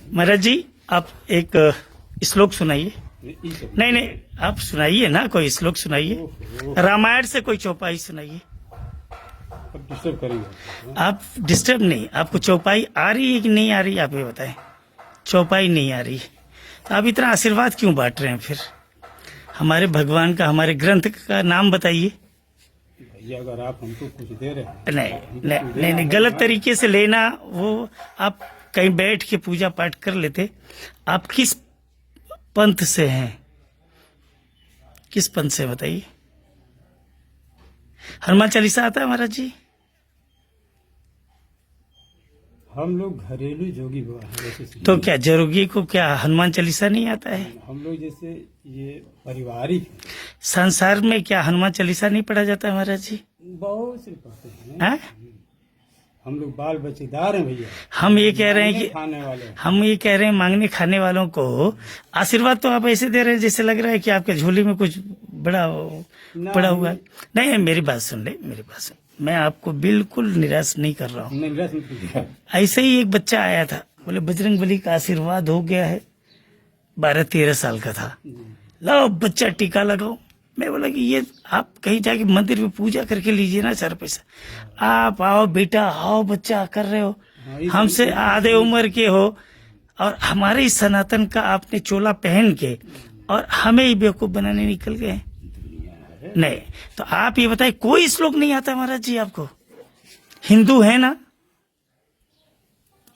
महाराज जी, आप एक श्लोक सुनाइए। नहीं नहीं, आप सुनाइए ना, कोई श्लोक सुनाइए। रामायण से कोई चौपाई सुनाइए। अब डिस्टर्ब करेंगे। आप डिस्टर्ब नहीं, आपको चौपाई आ रही है कि नहीं आ रही है, आप ये बताएं। चौपाई नहीं आ रही है तो आप इतना आशीर्वाद क्यों बांट रहे हैं फिर? हमारे भगवान का, हमारे ग्रंथ का नाम बताइए। भैया अगर आप हमको कुछ दे रहे हैं, नहीं नहीं नहीं नहीं, गलत तरीके से लेना। वो आप कहीं बैठ के पूजा पाठ कर लेते। आप किस पंथ से हैं? किस पंथ से बताइए। हनुमान चालीसा आता है महाराज जी? हम लोग घरेलू जोगी बाबा हैं जैसे। तो क्या जोगी को क्या हनुमान चालीसा नहीं आता है? हम लोग जैसे ये पारिवारिक हैं। संसार में क्या हनुमान चालीसा नहीं पढ़ा जाता है महाराज जी? बहुत से पढ़ते हैं। हैं? हम लोग बाल बच्चेदार हैं भैया। हम ये कह रहे हैं कि खाने वाले हैं। हम ये कह रहे हैं मांगने खाने वालों को आशीर्वाद तो आप ऐसे दे रहे हैं जैसे लग रहा है कि आपके झोली में कुछ बड़ा पड़ा हुआ है। नहीं, मेरी बात सुन ले, मेरी बात सुन। मैं आपको बिल्कुल निराश नहीं कर रहा हूँ। नहीं, निराश मत कीजिए। ऐसे ही एक बच्चा आया था, बोले बजरंगबली का आशीर्वाद हो गया है। 12-13 साल का था। लाओ बच्चा टीका लगाओ। मैं बोला कि ये आप कहीं जाके मंदिर में पूजा करके लीजिए ना 4 पैसा। आप आओ बेटा, आओ बच्चा, कर रहे हो, हमसे आधे उम्र के हो, और हमारे इस सनातन का आपने चोला पहन के और हमें ही बेवकूफ बनाने निकल गए। नहीं तो आप ये बताइए, कोई श्लोक नहीं आता महाराज जी आपको? हिंदू है ना?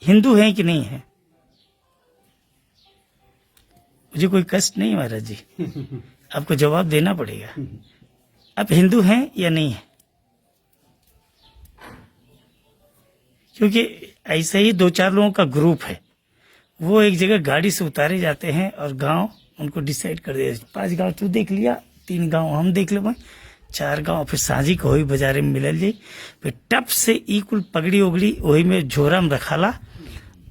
हिंदू है कि नहीं है? मुझे कोई कष्ट नहीं महाराज जी, आपको जवाब देना पड़ेगा। आप हिंदू हैं या नहीं है? क्योंकि ऐसे ही 2-4 लोगों का ग्रुप है, वो एक जगह गाड़ी से उतारे जाते हैं और गांव उनको डिसाइड कर दे। 5 गांव तू देख लिया, 3 गांव हम देख ले, 4 गांव फिर साझी को ही बाजारे में मिलल जाई। फिर टप से कुल पगड़ी उगड़ी वही में झोरा में रखाला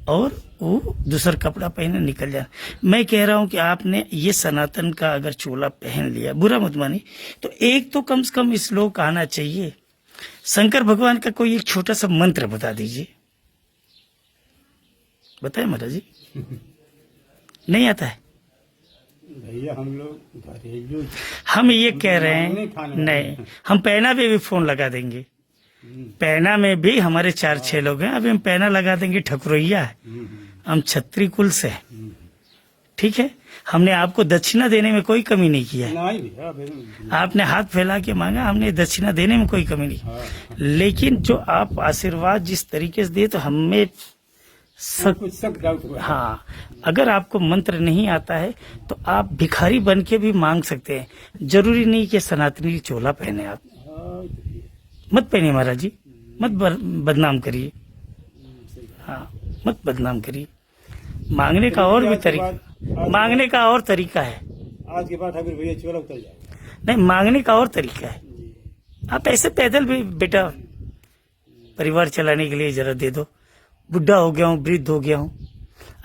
और वो दूसरा कपड़ा पहने निकल जाना। मैं कह रहा हूं कि आपने ये सनातन का अगर चोला पहन लिया, बुरा मत मानी, तो एक तो कम से कम श्लोक आना चाहिए। शंकर भगवान का कोई एक छोटा सा मंत्र बता दीजिए। बताए महाराज जी? नहीं आता है भैया हम लोग घरेलू। हम ये कह रहे हैं, नहीं, हम पैना पे भी फोन लगा देंगे। पैना में भी हमारे 4-6 लोग हैं, अभी हम पैना लगा देंगे। ठकुरैया है, हम छत्री कुल से हैं, ठीक है। हमने आपको दक्षिणा देने में कोई कमी नहीं किया है। नहीं भैया, आपने हाथ फैला के मांगा, हमने दक्षिणा देने में कोई कमी नहीं। लेकिन जो आप आशीर्वाद जिस तरीके से दिए, तो हमें सब डाउट हुआ। हाँ, अगर आपको मंत्र नहीं आता है तो आप भिखारी बन के भी मांग सकते हैं। जरूरी नहीं कि सनातनी चोला पहने। आप मत पहनिए महाराज जी, मत बदनाम करिए। हाँ, मत बदनाम करिए। मांगने का और भी तरीका, मांगने का और तरीका है। आज के बाद अगर भैया चोला उतर जाए। नहीं, मांगने का और तरीका है। आप ऐसे पैदल भी बेटा परिवार चलाने के लिए जरा दे दो। बुढ़ा हो गया हूँ, वृद्ध हो गया हूँ।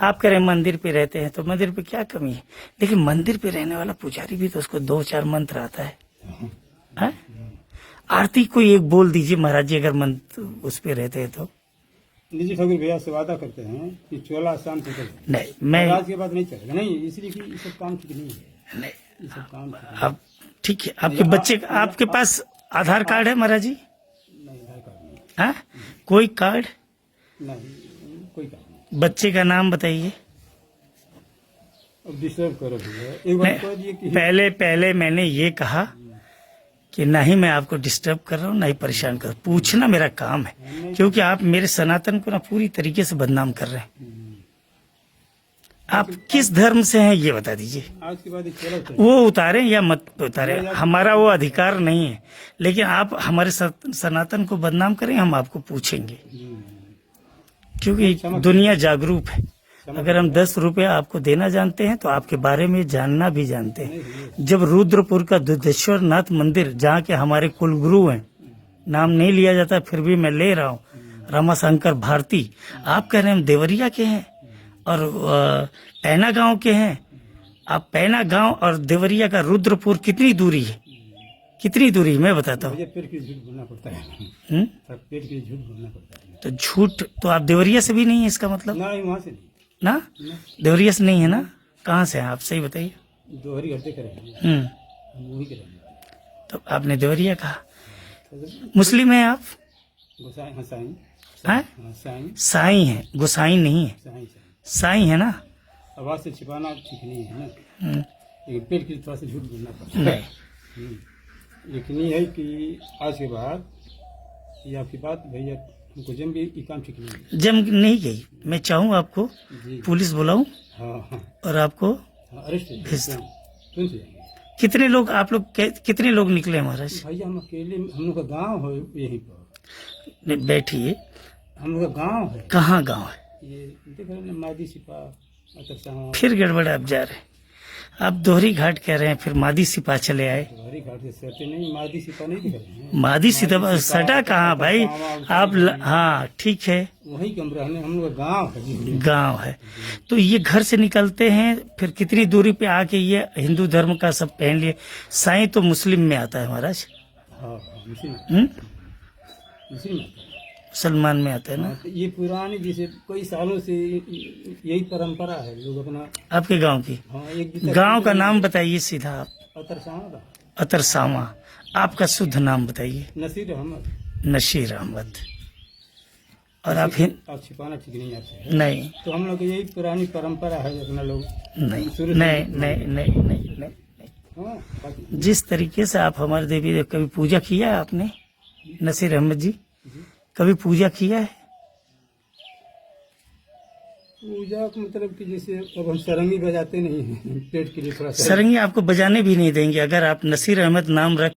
आप कह रहे हैं मंदिर पे रहते हैं, तो मंदिर पे क्या कमी है? लेकिन मंदिर पे रहने वाला पुजारी भी तो उसको 2-4 मंत्र आता है। आरती कोई एक बोल दीजिए महाराज जी, अगर मंत्र उस पे रहते हैं तो। निजी ठाकुर भैया से वादा करते हैं कि चोला आसान से कर। नहीं, मैं आज के बाद नहीं चलेगा। नहीं, इसलिए कि ये सब काम ठीक नहीं है। नहीं, ये सब काम अब ठीक है। आपके बच्चे, आपके पास आधार कार्ड है महाराज जी? नहीं, आधार कार्ड नहीं। हाँ, कोई कार्ड नहीं, कोई काम नहीं। बच्चे का नाम बताइए। अब डिस्टर्ब करो भैया, एक बार कह दिए कि पहले मैंने ये कहा कि ना ही मैं आपको डिस्टर्ब कर रहा हूँ, ना ही परेशान कर रहा हूँ। पूछना मेरा काम है, क्योंकि आप मेरे सनातन को ना पूरी तरीके से बदनाम कर रहे हैं। आप किस धर्म से हैं ये बता दीजिए। आज के बाद चलो वो उतारें या मत उतारें, हमारा वो अधिकार नहीं है। लेकिन आप हमारे सनातन को बदनाम करें, हम आपको पूछेंगे, क्योंकि दुनिया जागरूक है। अगर हम 10 रुपया आपको देना जानते हैं तो आपके बारे में जानना भी जानते हैं। जब रुद्रपुर का दुधेश्वर नाथ मंदिर, जहाँ के हमारे कुलगुरु हैं, नाम नहीं लिया जाता फिर भी मैं ले रहा हूँ, रमाशंकर भारती, आप कह रहे हैं हम देवरिया के हैं और पैना गांव के हैं। आप पैना गांव और देवरिया का रुद्रपुर कितनी दूरी है? कितनी दूरी मैं बताता हूँ। पेट के झूठ बोलना पड़ता है। पेट के झूठ बोलना पड़ता है। तो झूठ तो आप देवरिया से भी नहीं है, इसका मतलब? नहीं, वहाँ से नहीं। ना? देवरिया से नहीं है ना? कहाँ से हैं आप, सही बताइए। दोहरी करते करेंगे, हम्म, हम वही करेंगे। तो आपने देवरिया कहा। मुस्लिम हैं आप? गोसाई, हाँ साईं, हैं? हाँ साईं, साईं हैं, गोसाई नहीं है, साईं। साईं है ना? आवाज से छिपाना ठीक नहीं है ना, हम्म, लेकिन पेट के लिए थोड़ा सा झूठ बोलना पड़ता है। नहीं, लेकिन ये है कि आज के बाद ये आपकी बात भैया हमको जम भी ये काम ठीक नहीं है। जम नहीं गई। मैं चाहूँ आपको जी, पुलिस बुलाऊं हाँ हाँ और आपको हाँ, अरेस्ट भेज दो। तुरंत जाएंगे कितने लोग आप लोग कितने लोग निकले महाराज? भैया। हम अकेले, हम लोग का गांव है यहीं पर, नहीं, बैठिए। हम लोग का गांव है कहाँ गांव है? ये, देख रहे हैं ना, मादी सिपा, अतरसावा, फिर गड़बड़ आप जा रहे हैं। आप दोहरी घाट कह रहे हैं, फिर मादी सिपा चले आए। हरी घाट से सटे नहीं, मादी सिपा नहीं दिख रहे हैं। मादी सिपा सटा कहाँ भाई? आप हाँ ठीक है, वही कमरा है, हम लोग का गांव है जी। गांव है। तो ये घर से निकलते हैं, फिर कितनी दूरी पे आके ये हिंदू धर्म का सब पहन लिए। साईं तो मुस्लिम में आता है महाराज, हाँ हाँ, मुस्लिम मुसलमान में आता है ना? हाँ, तो ये पुरानी जैसे कई सालों से यही परंपरा है, लोग अपना, आपके गांव की? हाँ, एक दूसरे गांव का नाम बताइए सीधा आप। अतरसावा का अतरसावा। आपका शुद्ध नाम बताइए। नसीर अहमद। नशीर अहमद। और आप आप छिपाना ठीक नहीं आपसे, नहीं तो हम लोग यही पुरानी परंपरा है अपना लोग नहीं शुरू से- नहीं नहीं नहीं नहीं नहीं। हाँ, बाकी- जिस तरीके से आप हमारे देवी देव कभी पूजा किया है आपने? नसीर अहमद जी कभी पूजा किया है? पूजा का मतलब कि जैसे अब हम सरंगी बजाते नहीं हैं, पेट के लिए थोड़ा सा सरंगी आपको बजाने भी नहीं देंगे अगर आप नसीर अहमद नाम रख